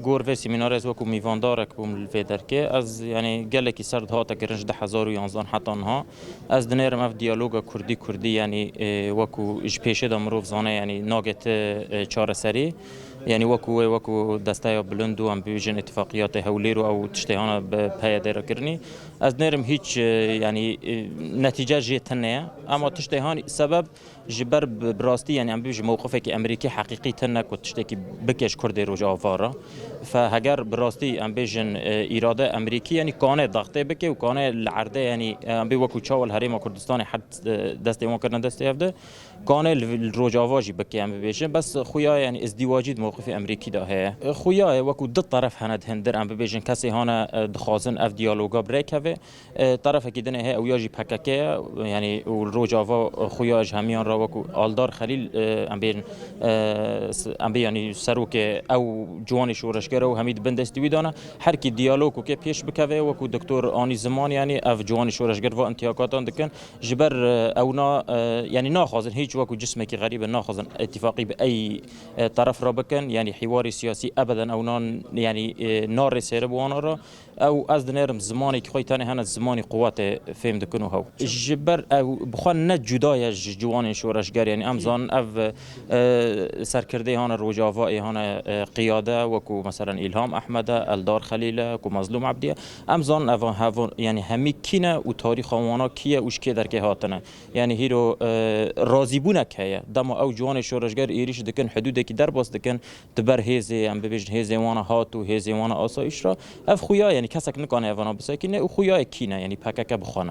گور و سیمینار از وکو میواندار کبوم الفیدر که از یعنی گله کی سرد هات گرنج 10,011 حتی آنها از دنیرم اف دیالوگ کردی یعنی وکو اج پیشه دامروف زانه یعنی ناگت چهار سری یعنی وکو دسته بلند و ام بیژن اتفاقیات هولی رو او تشتهانا به پیاده کرنی از دنیرم هیچ یعنی نتیجه جیت نه اما تشتهان سبب جبر براستی یعنی ام بیژ موقفه که امریکا حقیقی تنک و تشتکی بکش کرد روج آوارا فهجر براستی ام بیژن اراده امریکی یعنی کانه ضغطه بکه و کانه العرضه یعنی ام بی وکو چاول هریم کردستان حد دسته ما کردن دسته هفته کانه الروج آواجی بکه ام بیژن بس خویا یعنی ازدواجی موقف امریکی ده هي خویا وکو دو طرف هند هندر ام بیژن کسی هانا دخوازن اف دیالوگا بریک هفه طرف کی دنه هي او یاجی پککه یعنی الروج آوا خویا همیان را وکو آلدار خلیل ام بی یعنی سروک او جوان شورشگر و حمید بندستی دانه هر کی دیالوگ که پیش بکوه وکو دکتر آنی زمان یعنی اف جوان شورشگر و انتیاقاتان دکن جبر اونا یعنی ناخذن هیچ وکو جسمه کی غریب ناخذن اتفاقی به ای طرف را بکن یعنی حوار سیاسی ابدا او نان یعنی نار سر بوانا را او از دنرم زمانی که خوی تنه هن زمانی قوت فهم دکنو هاو جبر او بخوان نه جدای جوان شورشگر یعنی امزان اف سرکرده هان روجاوا هان قیاده وکو مثلا الهام احمد الدار خلیل کو مظلوم عبدیه امزان اف یعنی همی کینه و تاریخ وانا کیه اوش کی در که هاتنه یعنی هیرو راضی بونه که دم او جوان شورشگر ایریش دکن حدود کی در باس دکن تبر هزه ام ببیج هزه وانا هات و هزه وانا آسایش را اف خویا یعنی کسک نکنه وانا بسکنه او خویا کینه یعنی پکک بخونه